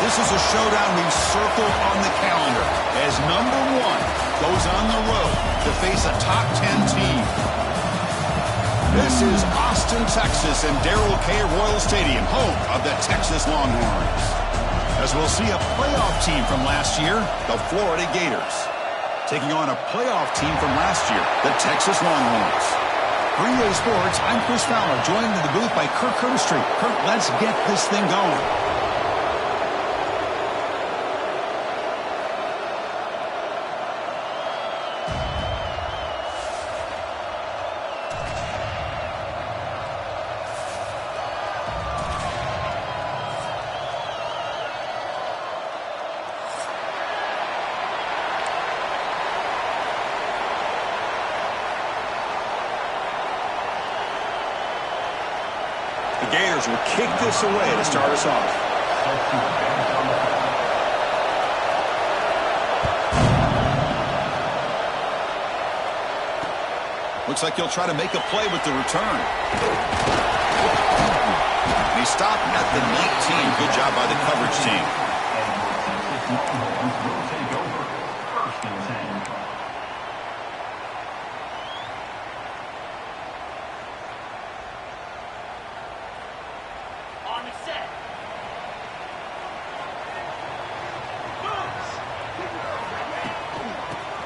This is a showdown we've circled on the calendar as number one goes on the road to face a top 10 team. This is Austin, Texas, and Darrell K. Royal Stadium, home of the Texas Longhorns. As we'll see a playoff team from last year, the Florida Gators, taking on a playoff team from last year, the Texas Longhorns. For EA Sports, I'm Chris Fowler, joined in the booth by Kirk Herbstreit. Kirk, let's get this thing going. The Gators will kick this away to start us off. Looks like he'll try to make a play with the return. He stopped at the 19. Good job by the coverage team.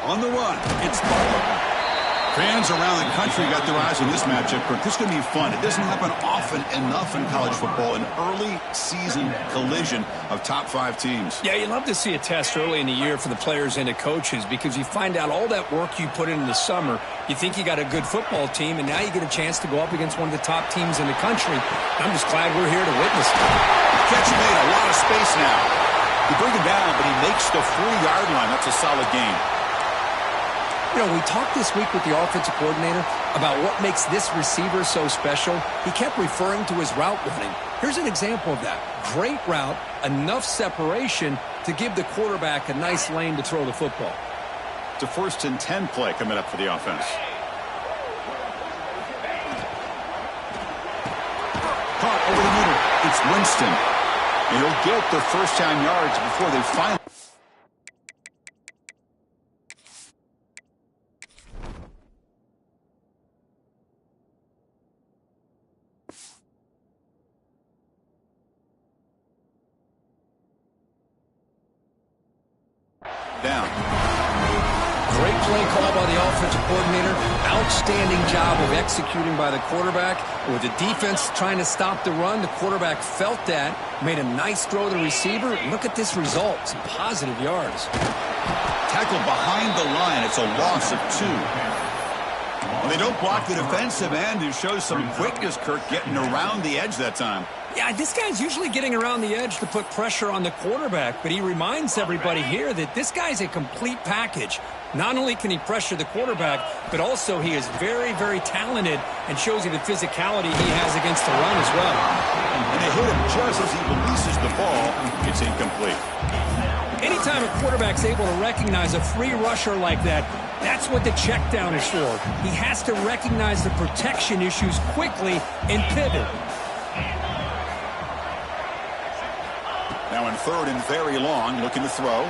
On the run, it's Butler. Fans around the country got their eyes on this matchup. This is going to be fun. It doesn't happen often enough in college football, an early season collision of top 5 teams. Yeah, you love to see a test early in the year for the players and the coaches because you find out all that work you put in the summer. You think you got a good football team, and now you get a chance to go up against one of the top teams in the country. I'm just glad we're here to witness it. Catch made, a lot of space now. He bring it down, but he makes the 40-yard line. That's a solid game. You know, we talked this week with the offensive coordinator about what makes this receiver so special. He kept referring to his route running. Here's an example of that. Great route, enough separation to give the quarterback a nice lane to throw the football. It's a 1st and 10 play coming up for the offense. Caught over the middle. It's Winston. And he'll get their first down yards before they finally... down. Great play call by the offensive coordinator. Outstanding job of executing by the quarterback. With the defense trying to stop the run, the quarterback felt that, made a nice throw to the receiver. Look at this result. Some positive yards. Tackled behind the line. It's a loss of 2. Well, they don't block the defensive end, who shows some quickness, Kirk, getting around the edge that time. Yeah, this guy's usually getting around the edge to put pressure on the quarterback, but he reminds everybody here that this guy's a complete package. Not only can he pressure the quarterback, but also he is very, very talented and shows you the physicality he has against the run as well. And they hit him just as he releases the ball. It's incomplete. Anytime a quarterback's able to recognize a free rusher like that, that's what the check down is for. He has to recognize the protection issues quickly and pivot. Now in 3rd and very long, looking to throw.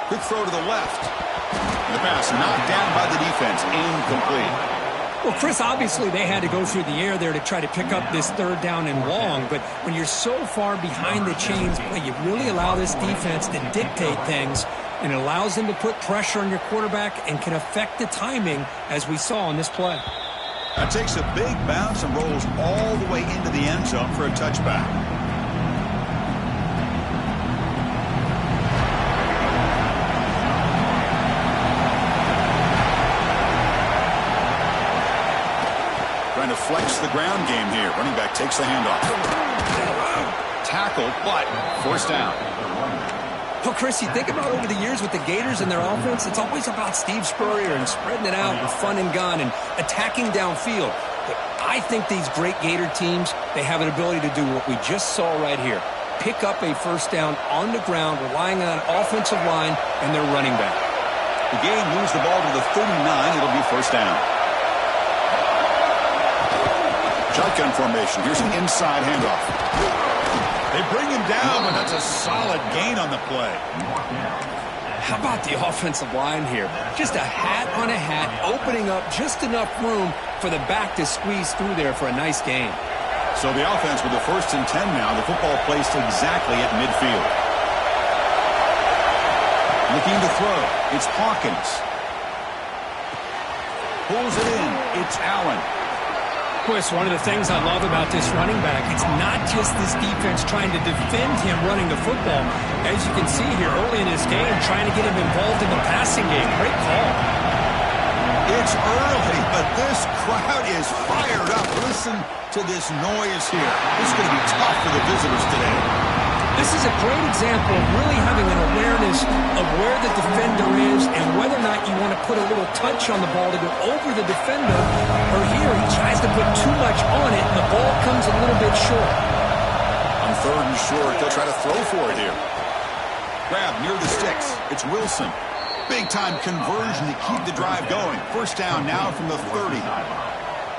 Quick throw to the left. The pass knocked down by the defense. Incomplete. Well, Chris, obviously they had to go through the air there to try to pick up this 3rd down and long, but when you're so far behind the chains, boy, you really allow this defense to dictate things, and it allows them to put pressure on your quarterback and can affect the timing, as we saw on this play. That takes a big bounce and rolls all the way into the end zone for a touchback. Trying to flex the ground game here. Running back takes the handoff. Tackle, but forced down. Well, Chris, you think about over the years with the Gators and their offense, it's always about Steve Spurrier and spreading it out with fun and gun and attacking downfield. But I think these great Gator teams, they have an ability to do what we just saw right here. Pick up a 1st down on the ground, relying on an offensive line and their running back. The game moves the ball to the 39. It'll be 1st down. Shotgun formation. Here's an inside handoff. They bring him down, but that's a solid gain on the play. How about the offensive line here? Just a hat on a hat, opening up just enough room for the back to squeeze through there for a nice gain. So the offense with the 1st and 10 now. The football placed exactly at midfield. Looking to throw. It's Hawkins. Pulls it in. It's Allen. Chris, one of the things I love about this running back, it's not just this defense trying to defend him running the football. As you can see here early in this game, trying to get him involved in the passing game. Great call. It's early, but this crowd is fired up. Listen to this noise here. This is going to be tough for the visitors today. This is a great example of really having an awareness of where the defender is and whether or not you want to put a little touch on the ball to go over the defender, or here he tries to put too much on it and the ball comes a little bit short. On 3rd and short, they'll try to throw for it here. Grab near the sticks. It's Wilson. Big-time conversion to keep the drive going. 1st down now from the 30.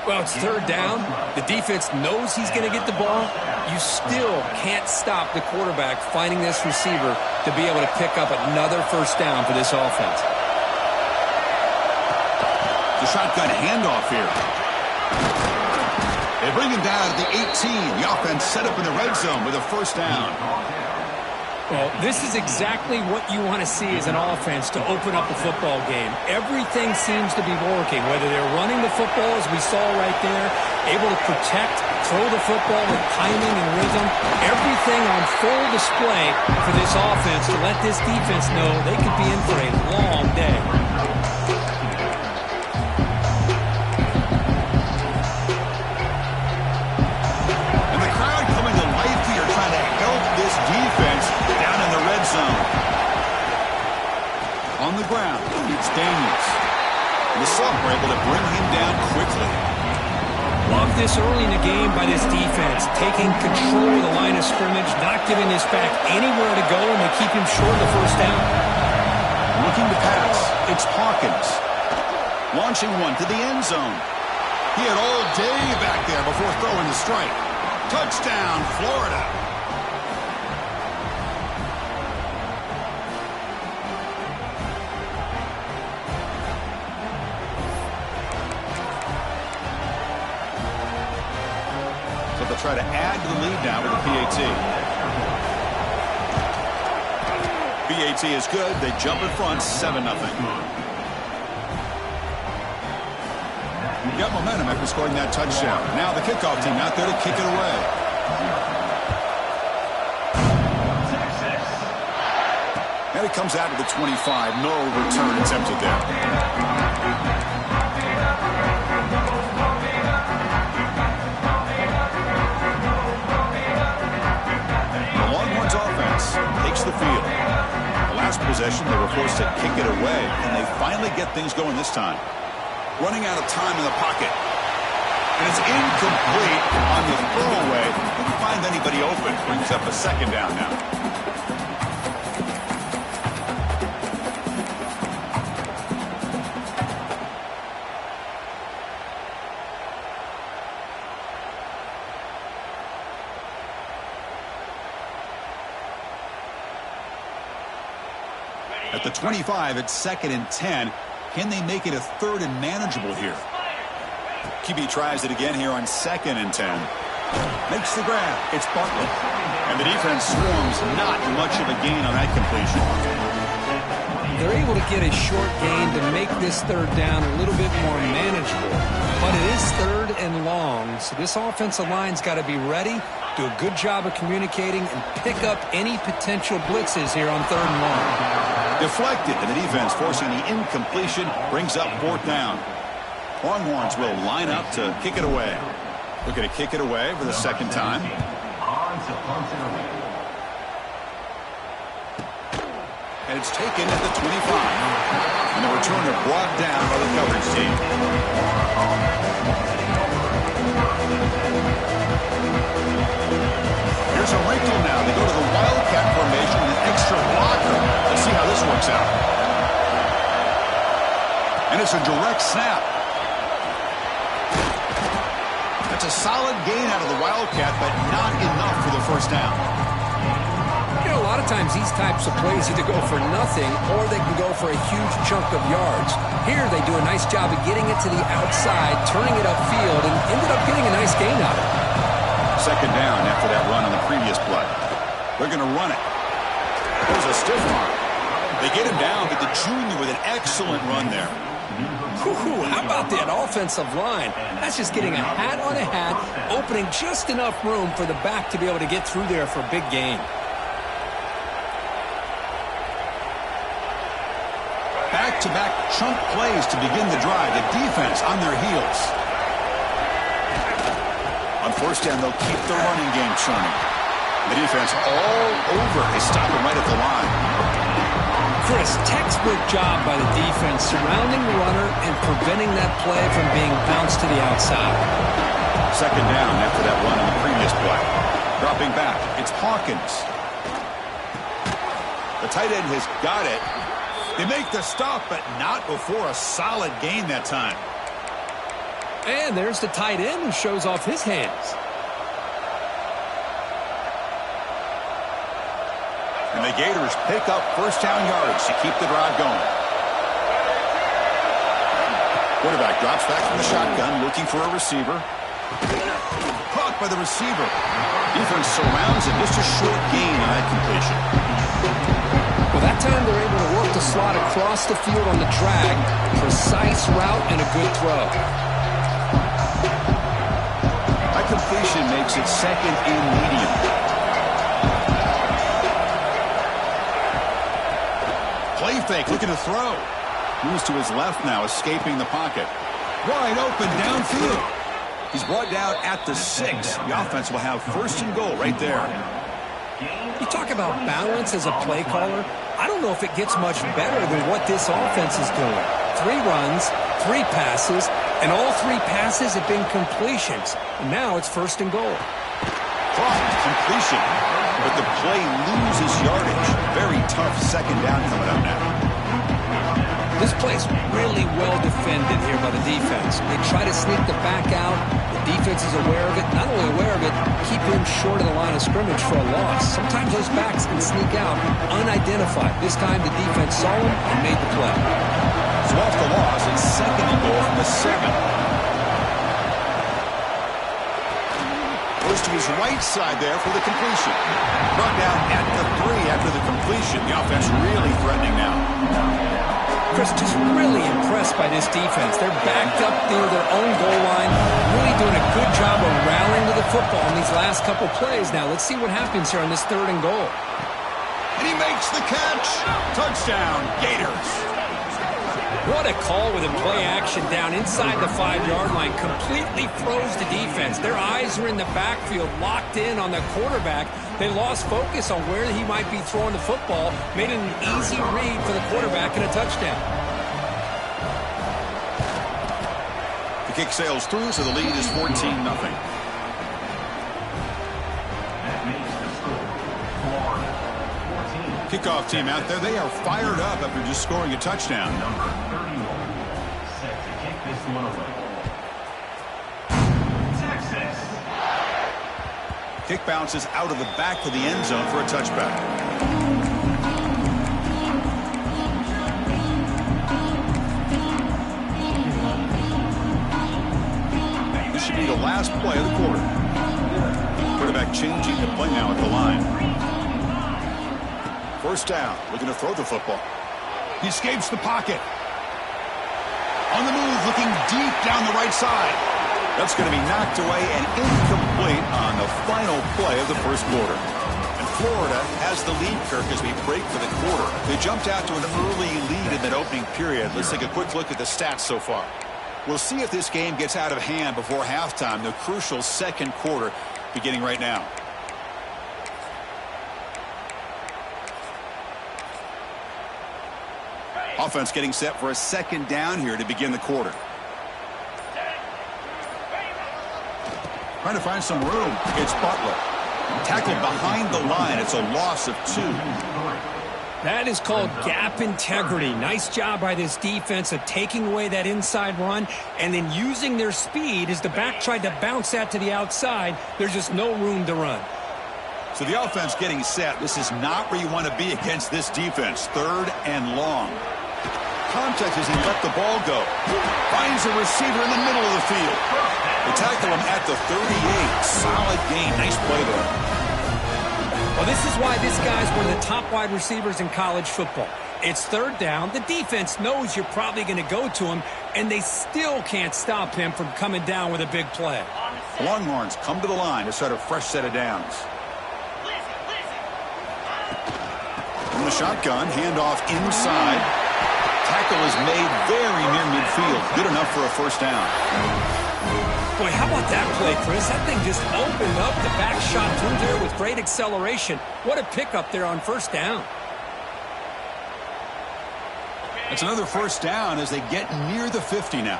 Well, it's 3rd down. The defense knows he's going to get the ball. You still can't stop the quarterback finding this receiver to be able to pick up another 1st down for this offense. The shotgun handoff here. They bring him down at the 18. The offense set up in the red zone with a 1st down. Well, this is exactly what you want to see as an offense to open up a football game. Everything seems to be working, whether they're running the football, as we saw right there, able to protect, throw the football with timing and rhythm. Everything on full display for this offense to let this defense know they could be in for a long day. And the crowd coming to life here, trying to help this defense down in the red zone. On the ground, it's Daniels. The sub were able to bring him down quickly. Love this early in the game by this defense, taking control of the line of scrimmage, not giving this back anywhere to go, and they keep him short of the 1st down. Looking to pass, it's Hawkins. Launching one to the end zone. He had all day back there before throwing the strike. Touchdown, Florida. Try to add to the lead now with the PAT. PAT is good. They jump in front, 7-0. Got momentum after scoring that touchdown. Now the kickoff team out there to kick it away. And it comes out to the 25. No return attempted there. Takes the field. The last possession, they were forced to kick it away, and they finally get things going this time. Running out of time in the pocket. And it's incomplete on the throwaway. Didn't find anybody open. Brings up a 2nd down now. At the 25, it's 2nd and 10. Can they make it a 3rd and manageable here? QB tries it again here on 2nd and 10. Makes the grab. It's Bartlett. And the defense swarms. Not much of a gain on that completion. They're able to get a short gain to make this 3rd down a little bit more manageable. But it is 3rd and long, so this offensive line's got to be ready, do a good job of communicating, and pick up any potential blitzes here on 3rd and long. Deflected, and the defense forcing the incompletion brings up 4th down. Longhorns will line up to kick it away. Looking to kick it away for the 2nd time. And it's taken at the 25. And the returner brought down by the coverage team. Here's a wrinkle now. They go to the Wildcat formation with an extra blocker. Let's see how this works out. And it's a direct snap. That's a solid gain out of the Wildcat, but not enough for the 1st down. lot of times these types of plays either go for nothing or they can go for a huge chunk of yards. Here they do a nice job of getting it to the outside, turning it upfield, and ended up getting a nice gain out of it. Second down after that run on the previous play. They're going to run it. There's a stiff arm. They get him down, but the junior with an excellent run there. How about that offensive line? That's just getting a hat on a hat, opening just enough room for the back to be able to get through there for a big gain. Back-to-back chunk plays to begin the drive. The defense on their heels. On first down, they'll keep the running game churning. The defense all over. They stop him right at the line. Chris, textbook job by the defense surrounding the runner and preventing that play from being bounced to the outside. Second down after that run on the previous play. Dropping back, it's Hawkins. The tight end has got it. They make the stop, but not before a solid gain that time. And there's the tight end who shows off his hands. And the Gators pick up first down yards to keep the drive going. Quarterback drops back from the shotgun, looking for a receiver. Caught by the receiver. Defense surrounds him. Just a short gain on that completion. Well, that time they're able to work the slot across the field on the drag. Precise route and a good throw. That completion makes it second and medium. Play fake, looking to throw. Moves to his left now, escaping the pocket. Wide open downfield. He's brought down at the 6. The offense will have first and goal right there. You talk about balance as a play caller. I don't know if it gets much better than what this offense is doing. 3 runs, 3 passes, and all 3 passes have been completions. And now it's first and goal. Caught, completion. But the play loses yardage. Very tough second down coming up now. This play's really well defended here by the defense. They try to sneak the back out. The defense is aware of it. Not only aware of it, keep him short of the line of scrimmage for a loss. Sometimes those backs can sneak out unidentified. This time the defense saw him and made the play. So off the loss, it's second and goal from the 7. Goes to his right side there for the completion. Brought down at the 3 after the completion. The offense really threatening now. Chris, just really impressed by this defense. They're backed up near their own goal line, really doing a good job of rallying to the football in these last couple plays. Now, let's see what happens here on this third and goal. And he makes the catch. Touchdown, Gators. What a call with a play action down inside the 5-yard line. Completely froze the defense. Their eyes are in the backfield, locked in on the quarterback. They lost focus on where he might be throwing the football. Made it an easy read for the quarterback and a touchdown. The kick sails through, so the lead is 14-0. Kickoff team out there, they are fired up after just scoring a touchdown. Number 31 set to kick this one away. Texas. Kick bounces out of the back of the end zone for a touchback. This should be the last play of the quarter. Quarterback changing the play now at the line. First down, looking to throw the football. He escapes the pocket. On the move, looking deep down the right side. That's going to be knocked away and incomplete on the final play of the first quarter. And Florida has the lead, Kirk, as we break for the quarter. They jumped out to an early lead in that opening period. Let's take a quick look at the stats so far. We'll see if this game gets out of hand before halftime, the crucial second quarter beginning right now. Offense getting set for a second down here to begin the quarter. Trying to find some room. It's Butler. Tackled behind the line. It's a loss of 2. That is called gap integrity. Nice job by this defense of taking away that inside run and then using their speed as the back tried to bounce that to the outside. There's just no room to run. So the offense getting set. This is not where you want to be against this defense. 3rd and long. Contact as he let the ball go. Finds a receiver in the middle of the field. They tackle him at the 38. Solid gain. Nice play there. Well, this is why this guy's one of the top wide receivers in college football. It's 3rd down. The defense knows you're probably going to go to him, and they still can't stop him from coming down with a big play. The Longhorns come to the line to start a fresh set of downs. From the shotgun, handoff inside. Tackle is made very near midfield. Good enough for a first down. Boy, how about that play, Chris? That thing just opened up. The back shot through there with great acceleration. What a pickup there on first down. It's another first down as they get near the 50 now.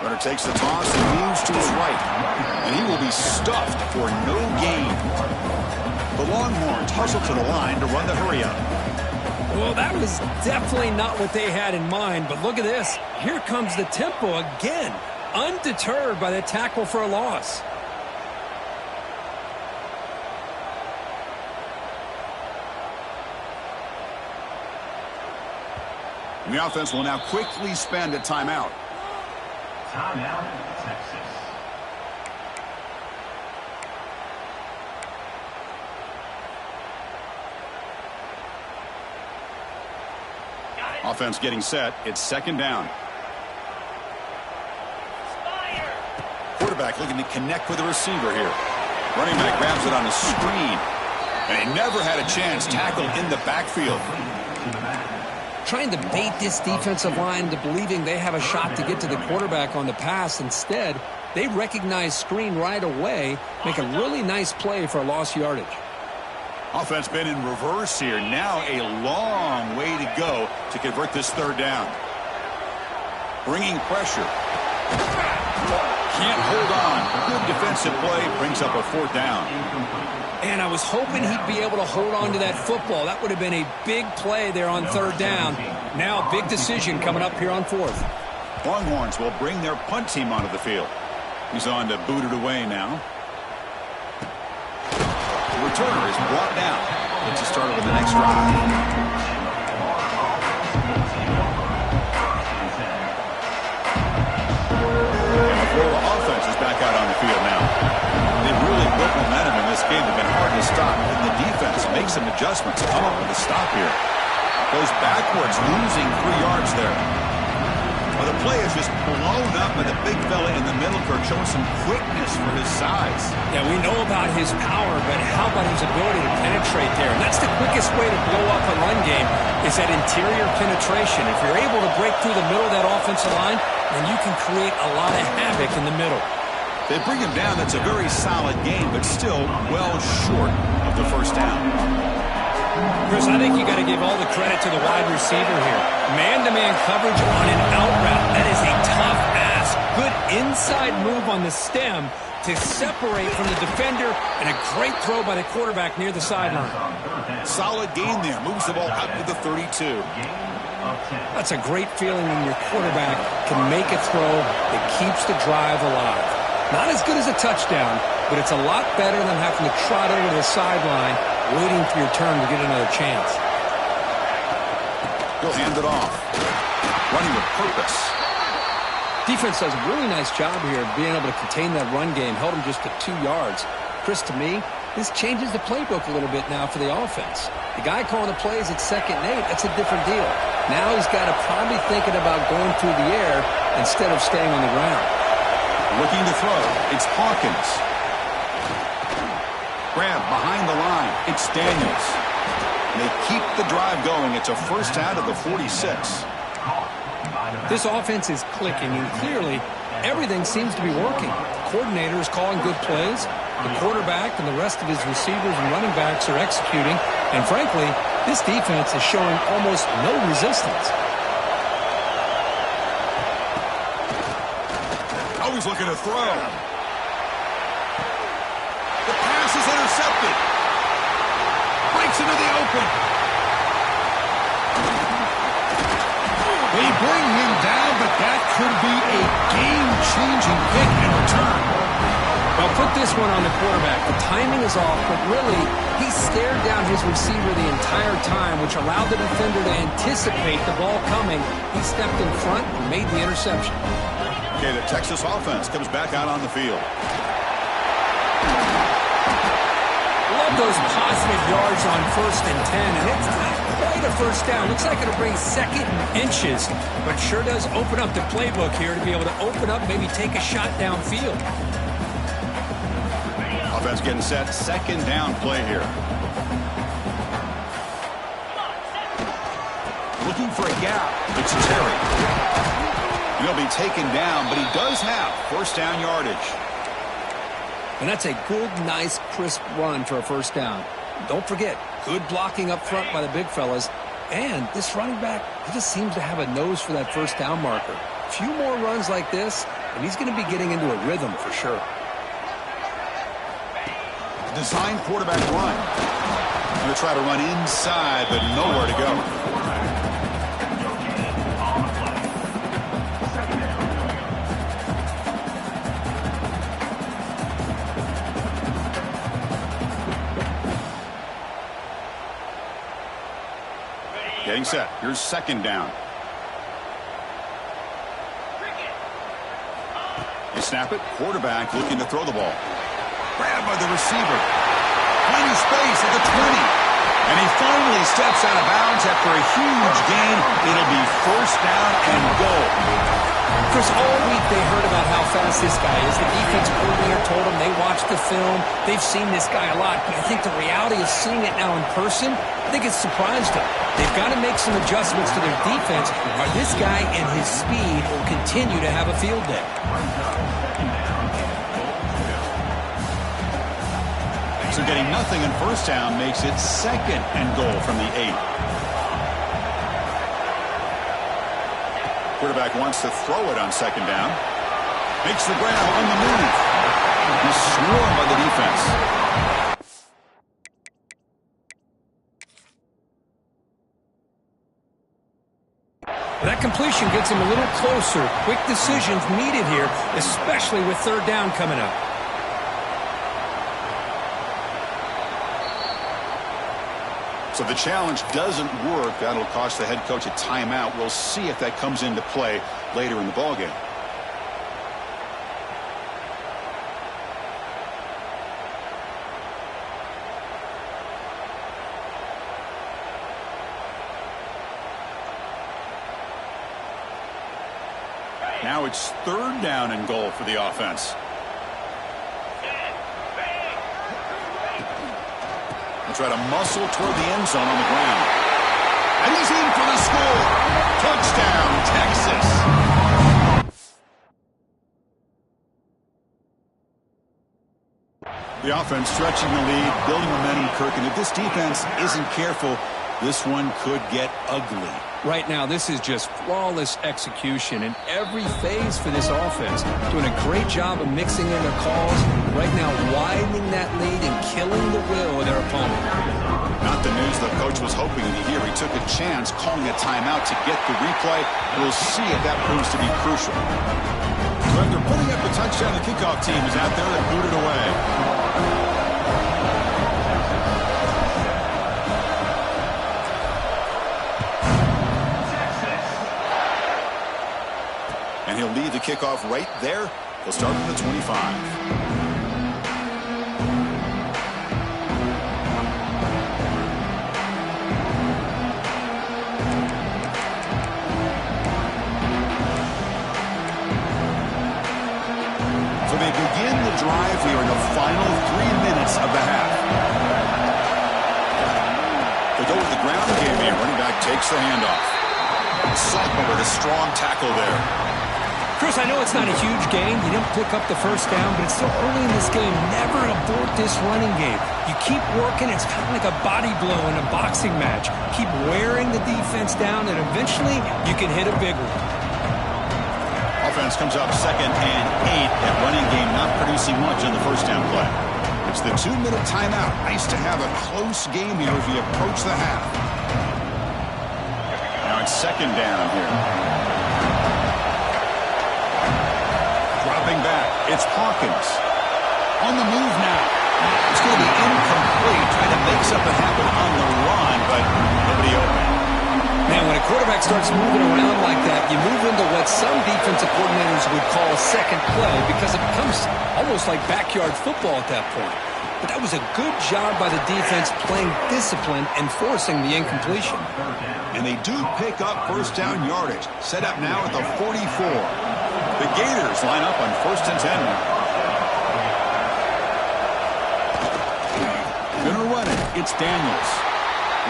Runner takes the toss and moves to his right. And he will be stuffed for no gain. The Longhorns hustle to the line to run the hurry up. Well, that was definitely not what they had in mind, but look at this. Here comes the tempo again, undeterred by the tackle for a loss. And the offense will now quickly spend a timeout. Timeout, Texas. Offense getting set. It's 2nd down. Quarterback looking to connect with the receiver here. Running back grabs it on a screen. And he never had a chance. Tackle in the backfield. Trying to bait this defensive line into believing they have a shot to get to the quarterback on the pass. Instead, they recognize screen right away, make a really nice play for a lost yardage. Offense been in reverse here. Now a long way to go to convert this 3rd down. Bringing pressure. Can't hold on. Good defensive play. Brings up a 4th down. And I was hoping he'd be able to hold on to that football. That would have been a big play there on 3rd down. Now a big decision coming up here on 4th. Longhorns will bring their punt team onto the field. He's on to boot it away now. The returner is brought down. Let's start with the next drive. And the Florida offense is back out on the field now. They've really built momentum in this game. They've been hard to stop. And the defense makes some adjustments. Come up with a stop here. Goes backwards, losing 3 yards there. Well, the play is just blown up by the big fella in the middle, showing some quickness for his size. Yeah, we know about his power, but how about his ability to penetrate there? And that's the quickest way to blow up a run game is that interior penetration. If you're able to break through the middle of that offensive line, then you can create a lot of havoc in the middle. They bring him down. That's a very solid game, but still well short of the first down. Chris, I think you got to give all the credit to the wide receiver here. Man-to-man coverage on an out route. That is a tough ask. Good inside move on the stem to separate from the defender, and a great throw by the quarterback near the sideline. Solid gain there. Moves the ball out to the 32. That's a great feeling when your quarterback can make a throw that keeps the drive alive. Not as good as a touchdown, but it's a lot better than having to trot over to the sideline waiting for your turn to get another chance. He'll hand it off. Running with purpose. Defense does a really nice job here of being able to contain that run game. Held him just to 2 yards. Chris, to me, this changes the playbook a little bit now for the offense. The guy calling the plays at 2nd and 8, that's a different deal. Now he's got to probably thinking about going through the air instead of staying on the ground. Looking to throw. It's Hawkins. Grab behind the line. It's Daniels. They keep the drive going. It's a first out of the 46. This offense is clicking, and clearly everything seems to be working. The coordinator is calling good plays. The quarterback and the rest of his receivers and running backs are executing. And frankly, this defense is showing almost no resistance. Always looking to throw. The pass is intercepted. Breaks into the open. They bring him down, but that could be a game-changing pick in return. Well, put this one on the quarterback. The timing is off, but really, he stared down his receiver the entire time, which allowed the defender to anticipate the ball coming. He stepped in front and made the interception. Okay, the Texas offense comes back out on the field. Love those positive yards on 1st and 10, and it's not quite a first down. Looks like it'll bring 2nd and inches, but sure does open up the playbook here to be able to open up, maybe take a shot downfield. Offense getting set. 2nd down play here. Looking for a gap. It's Terry. He'll be taken down, but he does have 1st down yardage. And that's a good, nice, crisp run for a 1st down. Don't forget, good blocking up front by the big fellas. And this running back, he just seems to have a nose for that 1st down marker. A few more runs like this, and he's going to be getting into a rhythm for sure. Design quarterback run. Going to try to run inside, but nowhere to go. Getting set. Here's 2nd down. You snap it. Quarterback looking to throw the ball. Grabbed by the receiver. Plenty space at the 20. And he finally steps out of bounds after a huge gain. It'll be 1st down and goal. Chris, all week they heard about how fast this guy is. The defense coordinator told them they watched the film. They've seen this guy a lot. But I think the reality of seeing it now in person, I think it's surprised them. They've got to make some adjustments to their defense, or this guy and his speed will continue to have a field day. So getting nothing in 1st down makes it 2nd and goal from the 8. Quarterback wants to throw it on 2nd down. Makes the grab on the move. He's swarmed by the defense. That completion gets him a little closer. Quick decisions needed here, especially with 3rd down coming up. So the challenge doesn't work. That'll cost the head coach a timeout. We'll see if that comes into play later in the ballgame. Now it's 3rd down and goal for the offense. They'll try to muscle toward the end zone on the ground. And he's in for the score. Touchdown, Texas. The offense stretching the lead, building momentum, Kirk. And if this defense isn't careful, this one could get ugly. Right now, this is just flawless execution in every phase for this offense. Doing a great job of mixing in their calls. Right now, widening that lead and killing the will of their opponent. Not the news the coach was hoping to hear. He took a chance calling a timeout to get the replay. We'll see if that proves to be crucial. So after putting up a touchdown, the kickoff team is out there and booted away. And he'll lead the kickoff right there. He'll start at the 25. So they begin the drive here in the final 3 minutes of the half. They go with the ground game here. Running back takes the handoff. Sutton with a strong tackle there. Chris, I know it's not a huge gain. You didn't pick up the 1st down, but it's still early in this game. Never abort this running game. You keep working. It's kind of like a body blow in a boxing match. Keep wearing the defense down, and eventually you can hit a big one. Offense comes up 2nd and 8. That running game not producing much on the 1st down play. It's the 2-minute timeout. Nice to have a close game here as we approach the half. Now it's 2nd down here. Dropping back, it's Hawkins. On the move now. It's going to be incomplete, trying to make something happen on the run, but nobody open. Man, when a quarterback starts moving around like that, you move into what some defensive coordinators would call a second play because it becomes almost like backyard football at that point. But that was a good job by the defense playing discipline and forcing the incompletion. And they do pick up first down yardage. Set up now at the 44. The Gators line up on 1st and 10 now. Gonna run it. It's Daniels.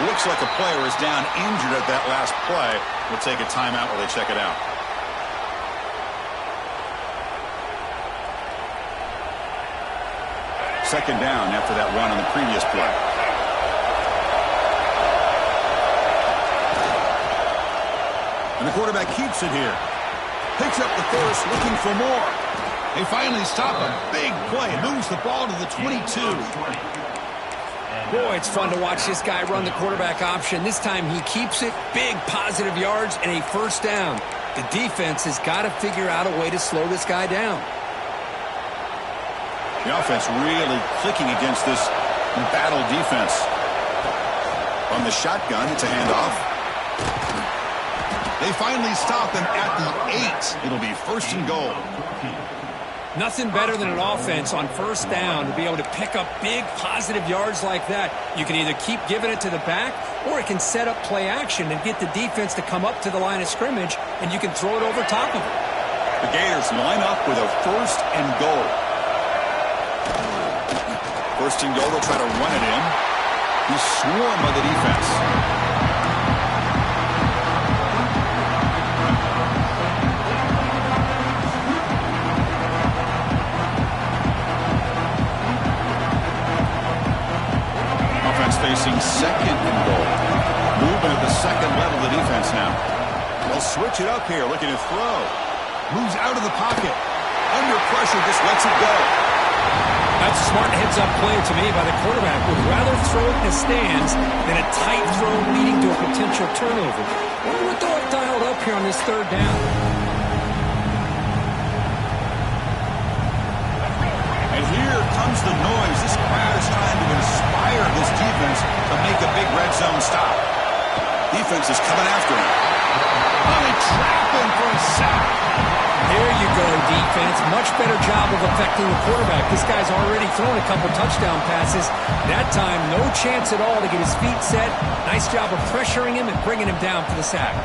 Looks like a player is down injured at that last play. We'll take a timeout while they check it out. Second down after that run on the previous play. And the quarterback keeps it here. Picks up the first, looking for more. They finally stop a big play. Moves the ball to the 22. Boy, it's fun to watch this guy run the quarterback option. This time he keeps it, big positive yards, and a first down. The defense has got to figure out a way to slow this guy down. The offense really clicking against this battle defense. On the shotgun, it's a handoff. They finally stop him at the 8. It'll be 1st and goal. Nothing better than an offense on first down to be able to pick up big positive yards like that. You can either keep giving it to the back, or it can set up play action and get the defense to come up to the line of scrimmage, and you can throw it over top of it. The Gators line up with a 1st and goal. 1st and goal, they'll try to run it in. He's swarmed by the defense. Facing 2nd and goal. Moving at the 2nd level of the defense now. They'll switch it up here, looking to throw. Moves out of the pocket. Under pressure, just lets it go. That's a smart heads-up play to me by the quarterback. Would rather throw it in the stands than a tight throw leading to a potential turnover. Wonder what they'll have dialed up here on this 3rd down. And here comes the noise. This crowd is trying to inspire this defense to make a big red zone stop. Defense is coming after him. Oh, they trap him for a sack. There you go, defense. Much better job of affecting the quarterback. This guy's already thrown a couple touchdown passes. That time, no chance at all to get his feet set. Nice job of pressuring him and bringing him down for the sack.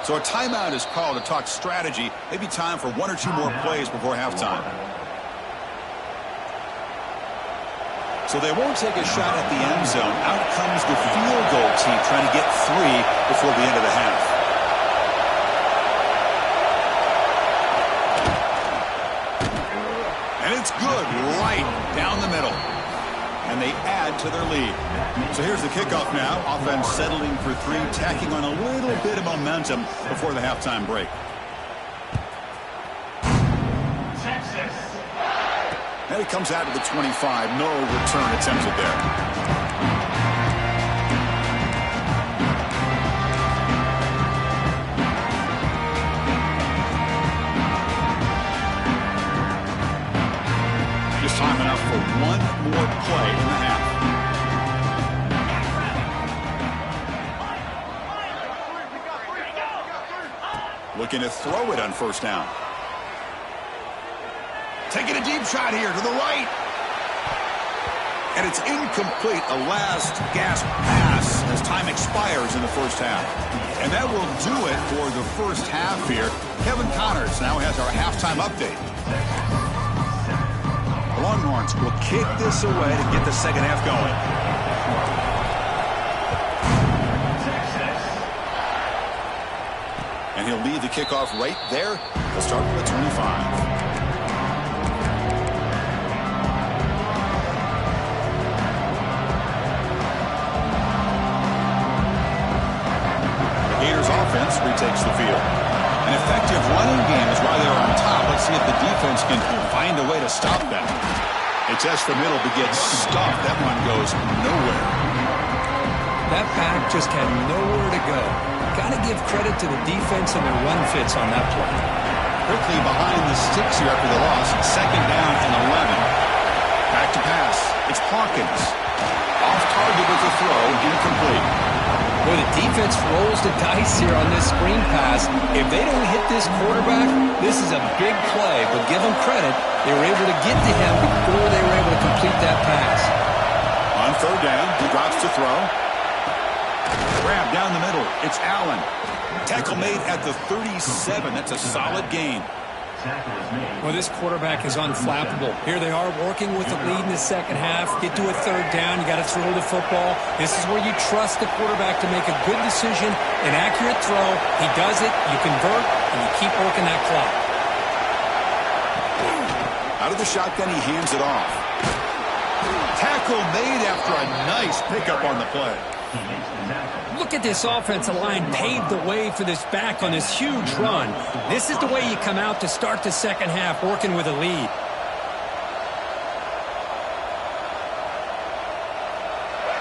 So a timeout is called to talk strategy. Maybe time for 1 or 2 more plays before halftime. So they won't take a shot at the end zone. Out comes the field goal team trying to get 3 before the end of the half. And it's good right down the middle. And they add to their lead. So here's the kickoff now. Offense settling for 3, tacking on a little bit of momentum before the halftime break. Texas. And it comes out to the 25. No return attempted there. Just time enough for 1 more play in the half. Looking to throw it on first down. Taking a deep shot here to the right. And it's incomplete. A last gasp pass as time expires in the first half. And that will do it for the first half here. Kevin Connors now has our halftime update. The Longhorns will kick this away to get the second half going. And he'll lead the kickoff right there. He'll start from the 25. offense retakes the field. An effective running game is why they're on top. Let's see if the defense can find a way to stop that. They test the middle but get stuffed. That one goes nowhere. That pack just had nowhere to go. Got to give credit to the defense and their run fits on that play. Quickly behind the sticks here after the loss. Second down and 11. Back to pass. It's Hawkins. Off target with the throw. Incomplete. Boy, the defense rolls the dice here on this screen pass. If they don't hit this quarterback, this is a big play. But give them credit, they were able to get to him before they were able to complete that pass. On third down, he drops to throw. Grab down the middle. It's Allen. Tackle made at the 37. That's a solid gain. Well, this quarterback is unflappable. Here they are working with the lead in the second half. Get to a third down. You got to throw the football. This is where you trust the quarterback to make a good decision, an accurate throw. He does it, you convert, and you keep working that clock. Out of the shotgun, he hands it off. Tackle made after a nice pickup on the play. Look at this offensive line paved the way for this back on this huge run. This is the way you come out to start the second half, working with a lead.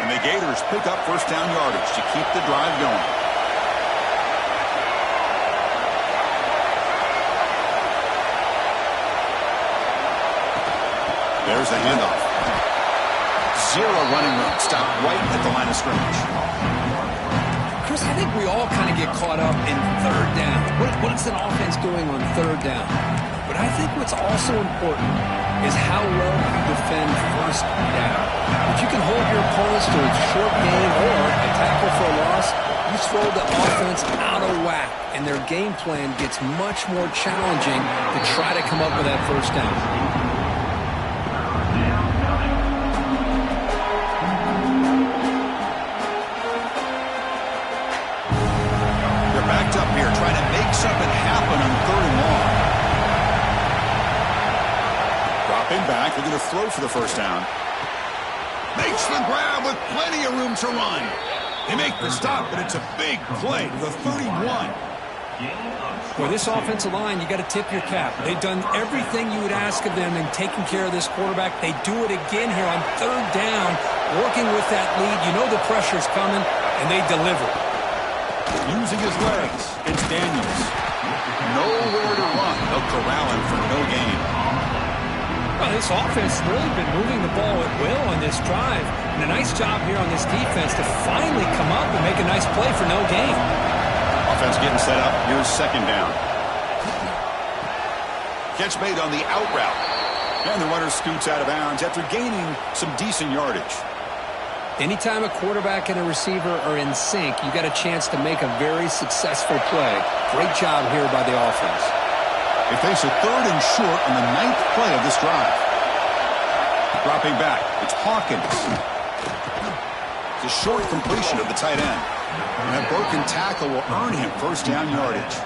And the Gators pick up first down yardage to keep the drive going. There's the handoff. Zero running room. Stop right at the line of scrimmage. Chris, I think we all kind of get caught up in third down. What's an offense doing on third down? But I think what's also important is how well you defend first down. If you can hold your opponents to a short gain or a tackle for a loss, you throw the offense out of whack, and their game plan gets much more challenging to try to come up with that first down. Up here trying to make something happen on third and long. Dropping back, looking to throw for the first down. Makes the grab with plenty of room to run. They make the stop, but it's a big play to the 31. For this offensive line, you got to tip your cap. They've done everything you would ask of them in taking care of this quarterback. They do it again here on third down, working with that lead. You know the pressure's coming, and they deliver. Using his legs, it's Daniels. Nowhere to run. They'll corral him for no gain. Well, this offense has really been moving the ball at will on this drive. And a nice job here on this defense to finally come up and make a nice play for no gain. Offense getting set up. Here's second down. Catch made on the out route. And the runner scoots out of bounds after gaining some decent yardage. Anytime a quarterback and a receiver are in sync, you got a chance to make a very successful play. Great job here by the offense. They face a third and short on the 9th play of this drive. Dropping back, it's Hawkins. It's a short completion of the tight end. And that broken tackle will earn him first down yardage.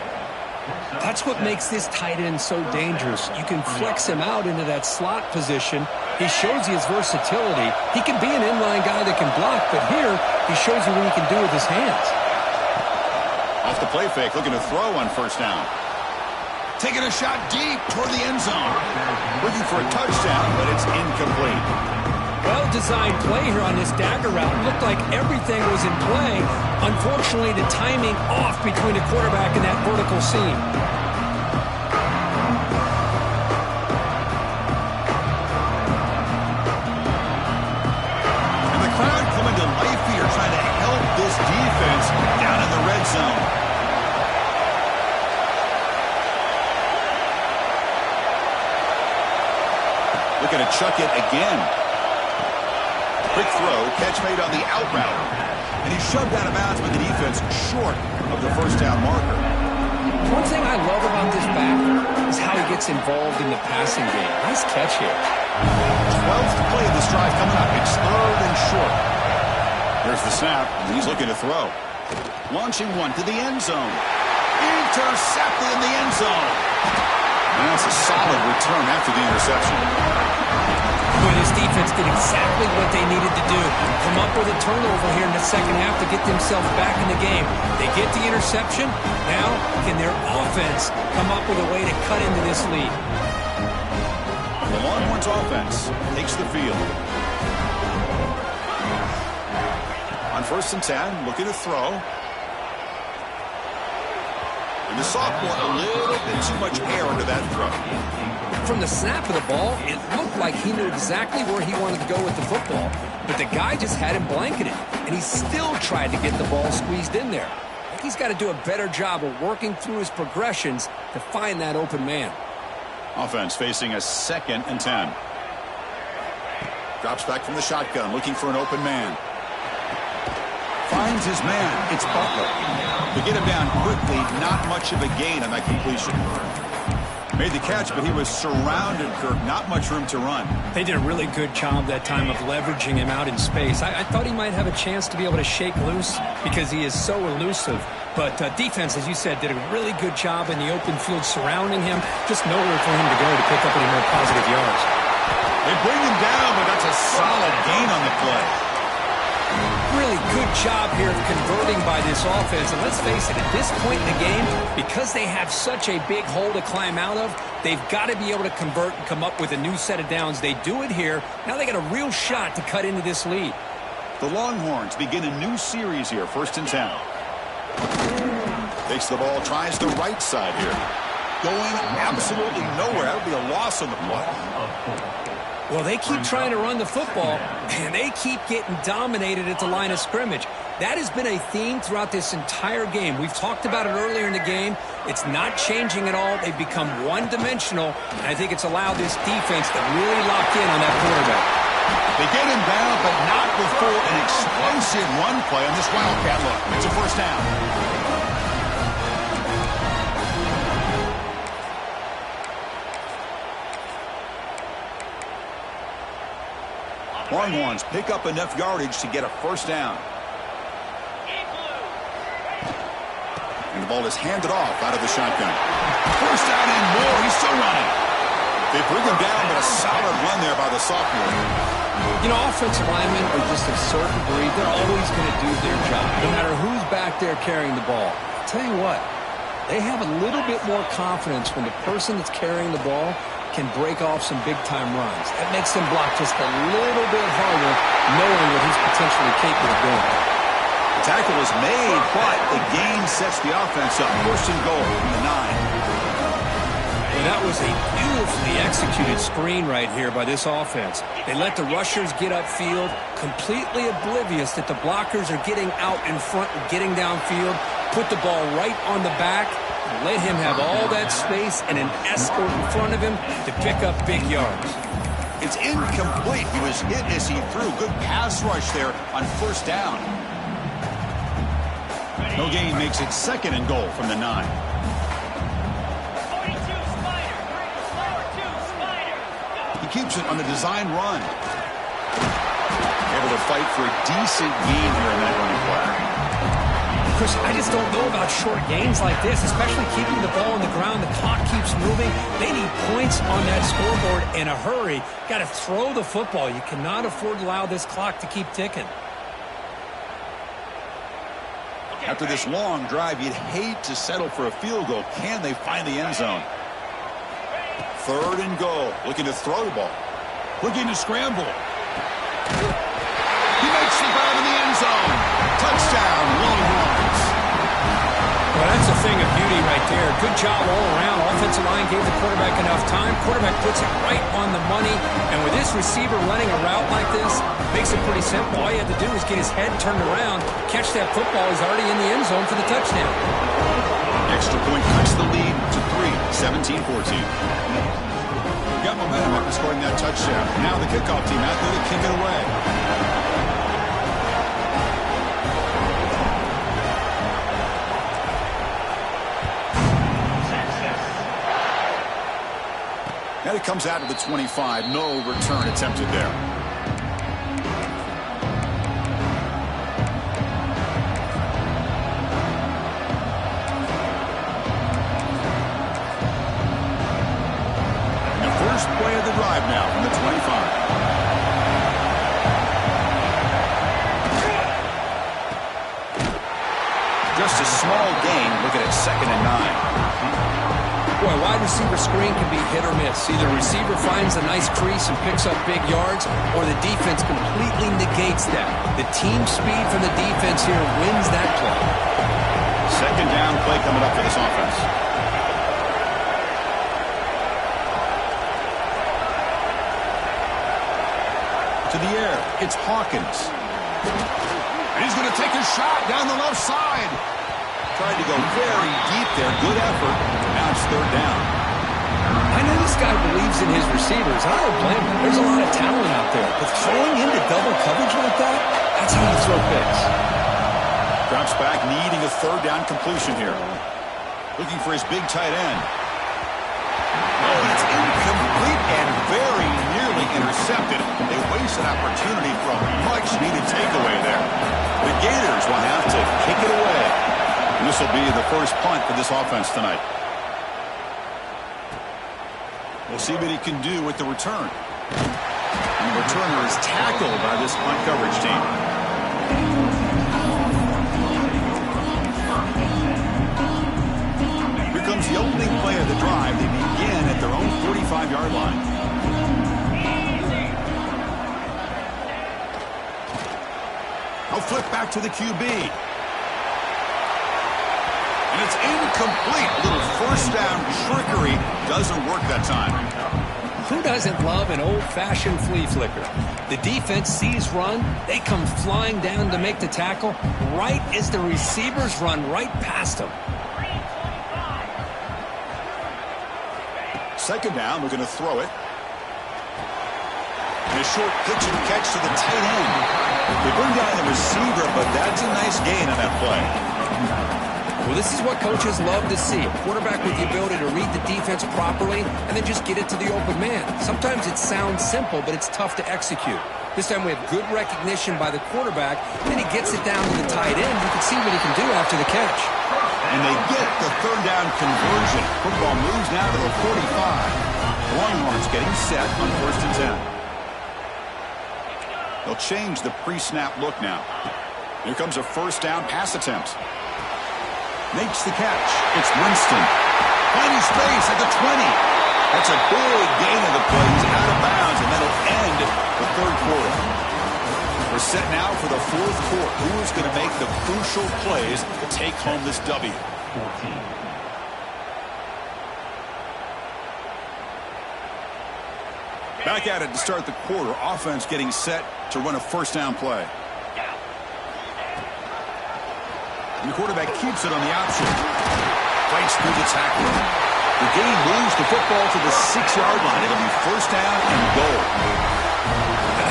That's what makes this tight end so dangerous. You can flex him out into that slot position. He shows you his versatility. He can be an inline guy that can block, but here he shows you what he can do with his hands. Off the play fake, looking to throw on first down. Taking a shot deep toward the end zone. Looking for a touchdown, but it's incomplete. Well-designed play here on this dagger route. Looked like everything was in play. Unfortunately, the timing off between the quarterback and that vertical seam. And the crowd coming to life here, trying to help this defense down in the red zone. Looking to chuck it again. Quick throw, catch made on the out route. And he's shoved out of bounds with the defense short of the first down marker. One thing I love about this back is how he gets involved in the passing game. Nice catch here. 12th play of this drive coming up. It's third and short. There's the snap, and he's looking to throw. Launching one to the end zone. Intercepted in the end zone. And that's a solid return after the interception. Boy, this defense did exactly what they needed to do. Come up with a turnover here in the second half to get themselves back in the game. They get the interception. Now, can their offense come up with a way to cut into this lead? The Longhorns offense takes the field. On 1st and 10, looking to throw. And the sophomore, a little bit too much air into that throw. From the snap of the ball, it looked like he knew exactly where he wanted to go with the football, but the guy just had him blanketed, and he still tried to get the ball squeezed in there. I think he's got to do a better job of working through his progressions to find that open man. Offense facing a 2nd and 10. Drops back from the shotgun, looking for an open man. Finds his man. It's Butler. To get him down quickly, not much of a gain on that completion. Made the catch, but he was surrounded, Kirk. Not much room to run. They did a really good job that time of leveraging him out in space. I thought he might have a chance to be able to shake loose because he is so elusive. But defense, as you said, did a really good job in the open field surrounding him. Just nowhere for him to go to pick up any more positive yards. They bring him down, but that's a solid gain on the play. Really good job here of converting by this offense. And let's face it, at this point in the game, because they have such a big hole to climb out of, they've got to be able to convert and come up with a new set of downs. They do it here. Now they got a real shot to cut into this lead. The Longhorns begin a new series here, 1st and 10. Takes the ball, tries the right side here. Going absolutely nowhere. That would be a loss on the play. Well, they keep trying to run the football, and they keep getting dominated at the line of scrimmage. That has been a theme throughout this entire game. We've talked about it earlier in the game. It's not changing at all. They've become one-dimensional, and I think it's allowed this defense to really lock in on that quarterback. They get him down, but not before an explosive run play on this Wildcat look. It's a 1st down. Longhorns pick up enough yardage to get a 1st down. And the ball is handed off out of the shotgun. 1st down and more. He's still running. They bring him down, but a solid run there by the sophomore. You know, offensive linemen are just a certain breed. They're always going to do their job, no matter who's back there carrying the ball. I'll tell you what, they have a little bit more confidence when the person that's carrying the ball can break off some big-time runs. That makes them block just a little bit harder, knowing what he's potentially capable of doing. The tackle is made, but the gain sets the offense up. 1st and goal from the 9. Well, that was a beautifully executed screen right here by this offense. They let the rushers get upfield, completely oblivious that the blockers are getting out in front and getting downfield, put the ball right on the back, let him have all that space and an escort in front of him to pick up big yards. It's incomplete. He was hit as he threw. Good pass rush there on 1st down. No gain makes it 2nd and goal from the 9. He keeps it on the design run. Able to fight for a decent gain here in that running play. Chris, I just don't know about short gains like this, especially keeping the ball on the ground. The clock keeps moving. They need points on that scoreboard in a hurry. Got to throw the football. You cannot afford to allow this clock to keep ticking. After this long drive, you'd hate to settle for a field goal. Can they find the end zone? 3rd and goal. Looking to throw the ball. Looking to scramble. He makes the grab in the end zone. Touchdown, Longhorns. Well, that's a thing of beauty right there. Good job all around. Offensive line gave the quarterback enough time. Quarterback puts it right on the money. And with this receiver running a route like this, makes it pretty simple. All you have to do is get his head turned around, catch that football. He's already in the end zone for the touchdown. Extra point cuts the lead to 3, 17-14. Got momentum after scoring that touchdown. Now the kickoff team out there to kick it away. And it comes out of the 25. No return attempted there. The first play of the drive now from the 25. receiver screen can be hit or miss. Either receiver finds a nice crease and picks up big yards, or the defense completely negates that. The team speed from the defense here wins that play. Second down play coming up for this offense. To the air, it's Hawkins. And he's going to take a shot down the left side. Tried to go very deep there. Good effort. Now it's third down. I know this guy believes in his receivers. I don't blame him. There's a lot of talent out there. But throwing into double coverage like that, that's how you throw picks. Drops back, needing a third down completion here. Looking for his big tight end. Oh, it's incomplete and very nearly intercepted. They waste an opportunity for a much-needed takeaway there. The Gators will have to kick it away. And this will be the first punt for this offense tonight. We'll see what he can do with the return. And the returner is tackled by this punt coverage team. Here comes the opening play of the drive. They begin at their own 45-yard line. I'll flip back to the QB. And it's incomplete. A little first down trickery doesn't work that time. Who doesn't love an old-fashioned flea flicker? The defense sees run. They come flying down to make the tackle right as the receivers run right past them. Second down, we're going to throw it. And a short pitch and catch to the tight end. They bring down the receiver, but that's a nice gain on that play. Well, this is what coaches love to see. A quarterback with the ability to read the defense properly and then just get it to the open man. Sometimes it sounds simple, but it's tough to execute. This time we have good recognition by the quarterback, and then he gets it down to the tight end. You can see what he can do after the catch. And they get the third down conversion. Football moves now to the 45. Longhorns getting set on first and 10. They'll change the pre-snap look now. Here comes a first down pass attempt. Makes the catch. It's Winston. Finding space at the 20. That's a big gain of the play. He's out of bounds, and that'll end the third quarter. We're set now for the fourth quarter. Who is going to make the crucial plays to take home this W? 14. Back at it to start the quarter. Offense getting set to run a first down play. And the quarterback keeps it on the option. Fights through the tackle. The game moves the football to the 6-yard line. It'll be first down and goal.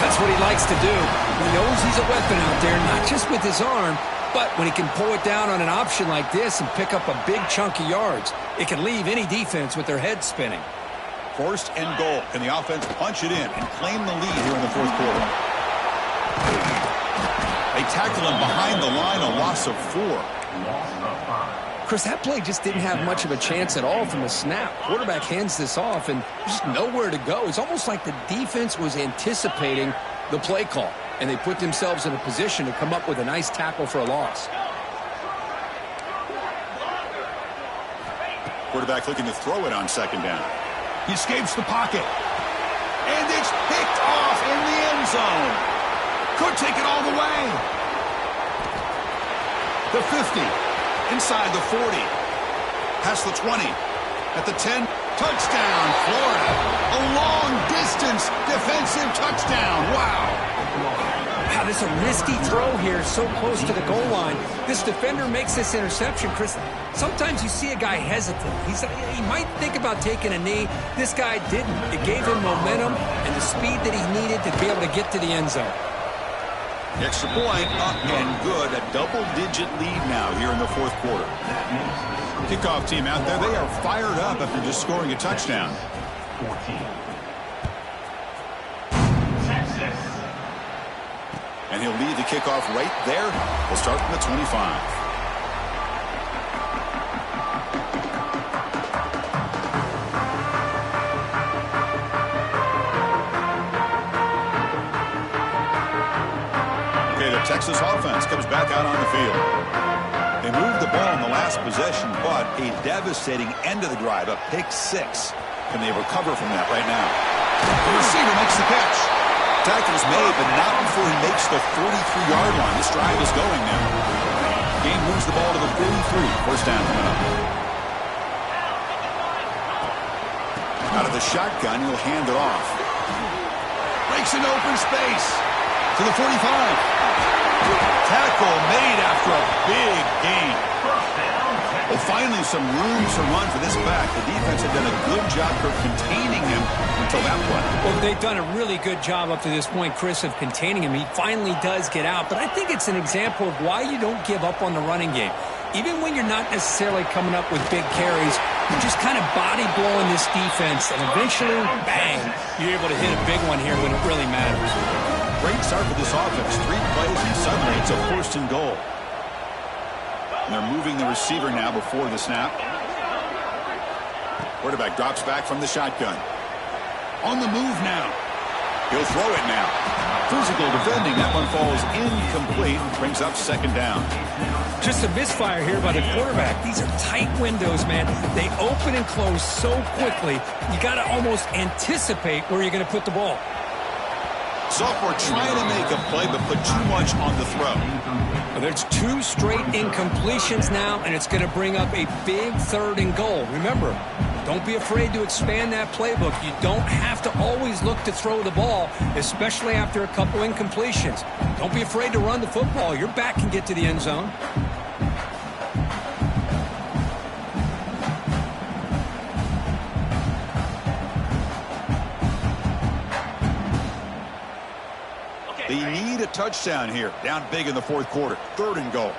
That's what he likes to do. He knows he's a weapon out there, not just with his arm, but when he can pull it down on an option like this and pick up a big chunk of yards, it can leave any defense with their head spinning. First and goal. Can the offense punch it in and claim the lead here in the fourth quarter? They tackle him behind the line, a loss of 4. Chris, that play just didn't have much of a chance at all from the snap. Quarterback hands this off, and there's just nowhere to go. It's almost like the defense was anticipating the play call, and they put themselves in a position to come up with a nice tackle for a loss. Quarterback looking to throw it on second down. He escapes the pocket. And it's picked off in the end zone. Could take it all the way. The 50. Inside the 40. Past the 20. At the 10. Touchdown, Florida. A long-distance defensive touchdown. Wow. Wow, this is a risky throw here, so close to the goal line. This defender makes this interception, Chris. Sometimes you see a guy hesitant. He might think about taking a knee. This guy didn't. It gave him momentum and the speed that he needed to be able to get to the end zone. Extra point up and good. A double-digit lead now here in the fourth quarter. Kickoff team out there, they are fired up after just scoring a touchdown. 14. And he'll lead the kickoff right there. We'll start from the 25. Okay, the Texas offense comes back out on the field. They moved the ball in the last possession, but a devastating end of the drive, a pick six. Can they recover from that right now? The receiver makes the catch. Tackle's made, but not before he makes the 43-yard line. This drive is going now. Game moves the ball to the 43. First down coming up. Out of the shotgun, he'll hand it off. Breaks into open space to the 45. Tackle made after a big gain. Well, finally some room to run for this back. The defense had done a good job of containing him until that point. Well, they've done a really good job up to this point, Chris, of containing him. He finally does get out, but I think it's an example of why you don't give up on the running game. Even when you're not necessarily coming up with big carries, you're just kind of body blowing this defense, and eventually, bang, you're able to hit a big one here when it really matters. Great start for this offense. 3 plays, and suddenly it's a first and goal. And they're moving the receiver now before the snap. Quarterback drops back from the shotgun. On the move now. He'll throw it now. Physical defending. That one falls incomplete. Brings up second down. Just a misfire here by the quarterback. These are tight windows, man. They open and close so quickly, you got to almost anticipate where you're going to put the ball. Sophomore trying to make a play, but put too much on the throw. Well, there's 2 straight incompletions now, and it's going to bring up a big third and goal. Remember, don't be afraid to expand that playbook. You don't have to always look to throw the ball, especially after a couple incompletions. Don't be afraid to run the football. Your back can get to the end zone. They need a touchdown here. Down big in the fourth quarter. Third and goal.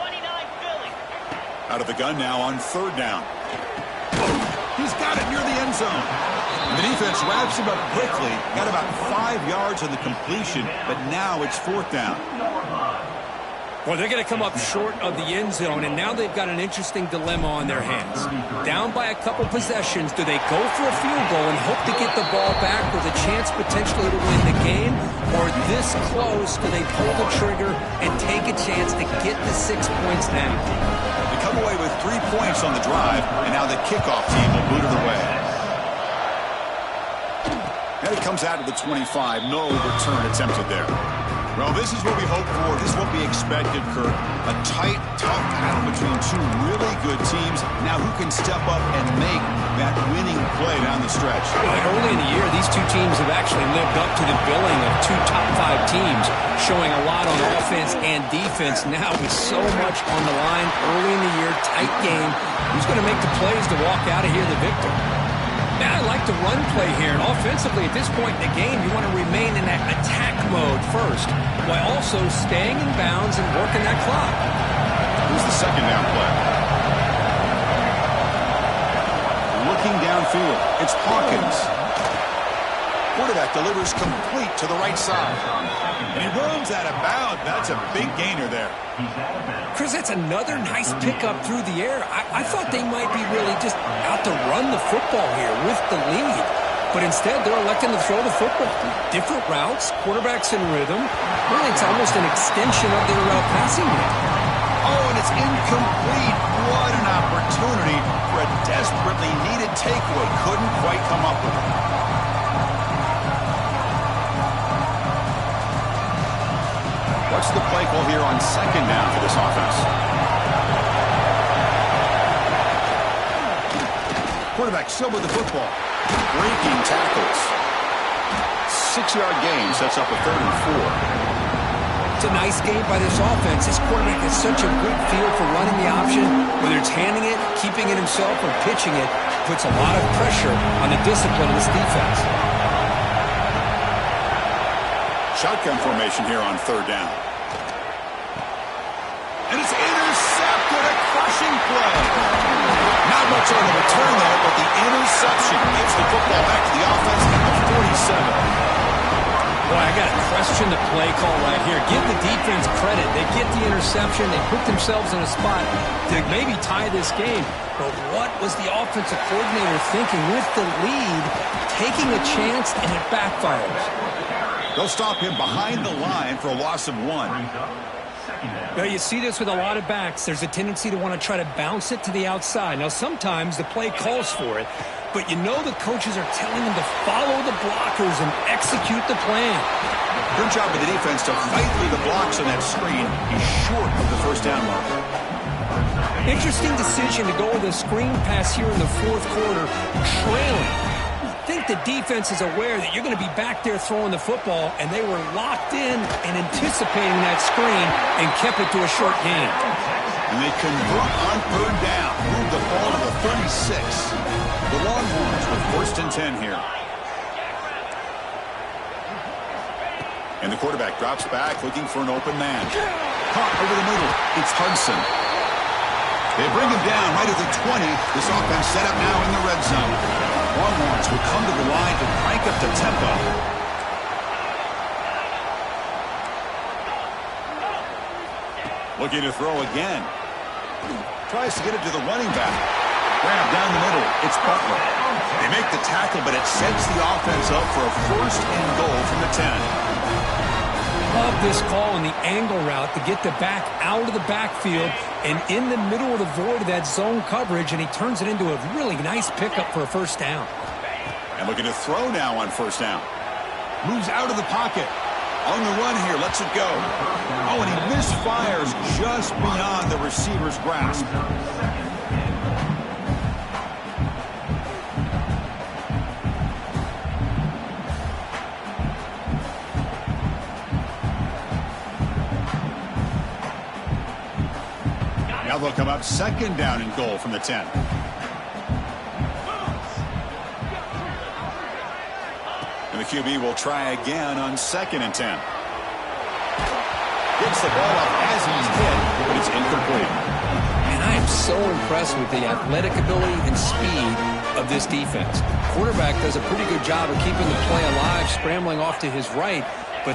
29 Philly. Out of the gun now on third down. He's got it near the end zone. And the defense wraps him up quickly. Got about 5 yards on the completion, but now it's fourth down. Well, they're going to come up short of the end zone, and now they've got an interesting dilemma on their hands. Down by a couple possessions, do they go for a field goal and hope to get the ball back with a chance potentially to win the game? Or this close, do they pull the trigger and take a chance to get the 6 points now? They come away with 3 points on the drive, and now the kickoff team will boot it away. And it comes out to the 25. No return attempted there. Well, this is what we hope for. This is what we expected, Kurt. A tight, tough battle between 2 really good teams. Now who can step up and make that winning play down the stretch? Well, early in the year, these 2 teams have actually lived up to the billing of 2 top 5 teams, showing a lot on offense and defense. Now with so much on the line early in the year, tight game, who's going to make the plays to walk out of here the victor? Now I like the run play here, and offensively at this point in the game, you want to remain in that attack mode first, while also staying in bounds and working that clock. Here's the second down play. Looking downfield, it's Hawkins. Quarterback delivers complete to the right side. And he runs out of bounds. That's a big gainer there. Chris, that's another nice pickup through the air. I thought they might be really just out to run the football here with the lead. But instead, they're electing to throw the football. Different routes, quarterbacks in rhythm. Really, it's almost an extension of their passing game. Oh, and it's incomplete. What an opportunity for a desperately needed takeaway. Couldn't quite come up with it. What's the play call here on second down for this offense? Quarterback still with the football. Breaking tackles. 6-yard gain sets up a 3rd and 4. It's a nice game by this offense. This quarterback has such a good feel for running the option. Whether it's handing it, keeping it himself, or pitching it, puts a lot of pressure on the discipline of this defense. Shotgun formation here on third down. And it's intercepted, a crushing play. Not much on the return there, but the interception gives the football back to the offense at the 47. Boy, I got to question the play call right here. Give the defense credit. They get the interception. They put themselves in a spot to maybe tie this game. But what was the offensive coordinator thinking with the lead, taking a chance, and it backfires? They'll stop him behind the line for a loss of 1. Well, you see this with a lot of backs. There's a tendency to want to try to bounce it to the outside. Now, sometimes the play calls for it, but you know the coaches are telling them to follow the blockers and execute the plan. Good job with the defense to fight through the blocks on that screen. He's short of the first down mark. Interesting decision to go with a screen pass here in the fourth quarter, trailing. I think the defense is aware that you're going to be back there throwing the football, and they were locked in and anticipating that screen and kept it to a short gain. And they convert on third down. Move the ball to the 36. The Longhorns with first and 10 here. And the quarterback drops back looking for an open man. Caught over the middle. It's Hudson. They bring him down right at the 20. This offense set up now in the red zone. Longhorns will come to the line to crank up the tempo. Looking to throw again. Tries to get it to the running back. Grab down the middle. It's Butler. They make the tackle, but it sets the offense up for a first and goal from the 10. Love this call on the angle route to get the back out of the backfield and in the middle of the void of that zone coverage, and he turns it into a really nice pickup for a first down. And looking to throw now on first down. Moves out of the pocket. On the run here, lets it go. Oh, and he misfires just beyond the receiver's grasp. Now they'll come up second down and goal from the 10. And the QB will try again on second and 10. Gets the ball up as he's hit, but it's incomplete. And I am so impressed with the athletic ability and speed of this defense. Quarterback does a pretty good job of keeping the play alive, scrambling off to his right.